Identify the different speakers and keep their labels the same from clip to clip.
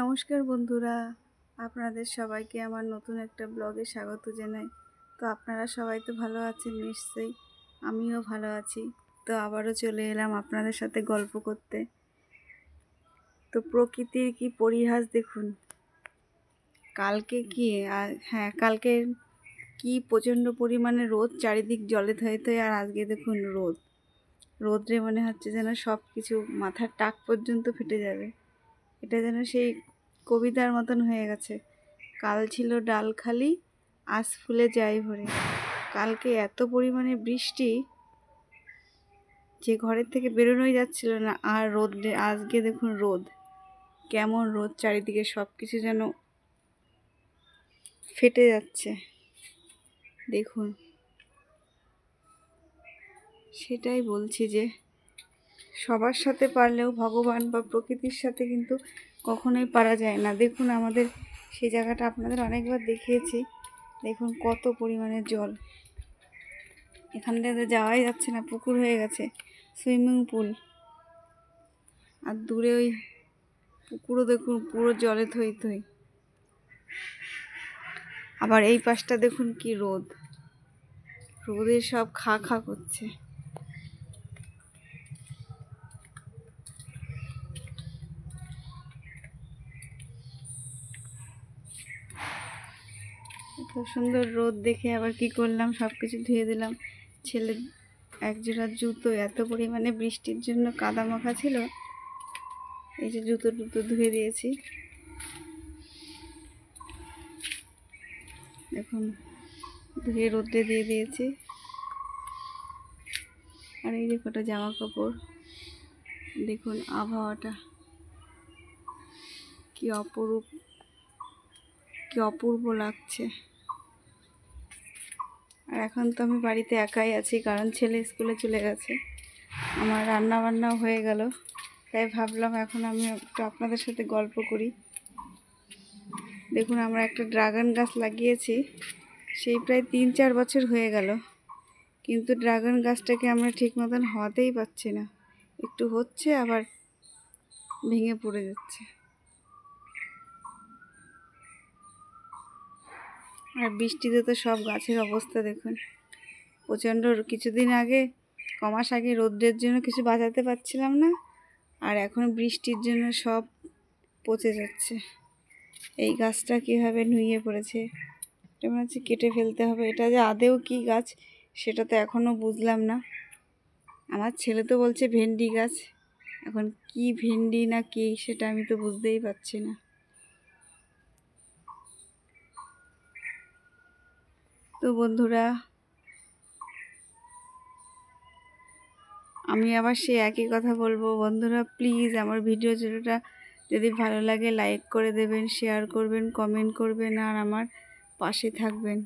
Speaker 1: নমস্কার বন্ধুরা, আপনাদের সবাইকে আমার নতুন একটা ব্লগে স্বাগত জানাই। তো আপনারা সবাই তো ভালো আছেন নিশ্চয়ই, আমিও ভালো আছি। তো আবারও চলে এলাম আপনাদের সাথে গল্প করতে। তো প্রকৃতির কি পরিহাস দেখুন। কালকে কালকে কি প্রচণ্ড পরিমাণে রোদ, চারিদিক জলে থয়ে থয়ে, আর আজকে দেখুন রোদ্রে মনে হচ্ছে যেন সব কিছু মাথার টাক পর্যন্ত ফেটে যাবে। এটা যেন সেই কবিতার মতন হয়ে গেছে। কাল ছিল ডাল খালি, আজ ফুলে যাই ভরে। কালকে এত পরিমাণে বৃষ্টি যে ঘরের থেকে বেরোনোই যাচ্ছিল না। আর আজকে দেখুন কেমন রোদ, চারিদিকে সব কিছু যেন ফেটে যাচ্ছে। দেখুন, সেটাই বলছি যে সবার সাথে পারলেও ভগবান বা প্রকৃতির সাথে কিন্তু কখনোই পারা যায় না। দেখুন আমাদের সেই জায়গাটা আপনাদের অনেকবার দেখিয়েছি। দেখুন কত পরিমাণে জল, এখানটাতে যাওয়াই যাচ্ছে না, পুকুর হয়ে গেছে, সুইমিং পুল। আর দূরে ওই পুকুরও দেখুন পুরো জলে থই থই। আবার এই পাশটা দেখুন কি রোদে সব খা খা করছে। এত সুন্দর রোদ দেখে আবার কি করলাম, সব কিছু ধুয়ে দিলাম। ছেলে একজোড়া জুতো এত পরিমাণে বৃষ্টির জন্য কাদা মাখা ছিল, এই যে জুতো ধুয়ে দিয়েছি। দেখুন ধুয়ে রোদে দিয়ে দিয়েছি। আর এই যে কটা জামা কাপড়, দেখুন আবহাওয়াটা কি অপূর্ব লাগছে। আর এখন তো আমি বাড়িতে একাই আছি, কারণ ছেলে স্কুলে চলে গেছে। আমার রান্না বান্নাও হয়ে গেল, তাই ভাবলাম এখন আমি একটু আপনাদের সাথে গল্প করি। দেখুন আমরা একটা ড্রাগন গাছ লাগিয়েছি, সেই প্রায় 3-4 বছর হয়ে গেল, কিন্তু ড্রাগন গাছটাকে আমরা ঠিক মতন হওয়াতেই পাচ্ছি না। একটু হচ্ছে আবার ভেঙে পড়ে যাচ্ছে। আর বৃষ্টিতে তো সব গাছের অবস্থা দেখুন প্রচণ্ড। কিছুদিন আগে, কমাস আগে রোদ্রের জন্য কিছু বাঁচাতে পারছিলাম না, আর এখন বৃষ্টির জন্য সব পচে যাচ্ছে। এই গাছটা কীভাবে নুয়ে পড়েছে, এটা মনে হচ্ছে কেটে ফেলতে হবে। এটা যে আদেও কি গাছ সেটা তো এখনও বুঝলাম না। আমার ছেলে তো বলছে ভেন্ডি গাছ, এখন কি ভেন্ডি না কি সেটা আমি তো বুঝতেই পারছি না। তো বন্ধুরা, আমি আবার সেই একই কথা বলবো। বন্ধুরা প্লিজ আমার ভিডিওটা যদি ভালো লাগে লাইক করে দেবেন, শেয়ার করবেন, কমেন্ট করবেন, আর আমার পাশে থাকবেন।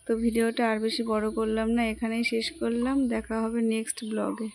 Speaker 1: তো ভিডিওটা আর বেশি বড় করলাম না, এখানেই শেষ করলাম। দেখা হবে নেক্সট ব্লগে।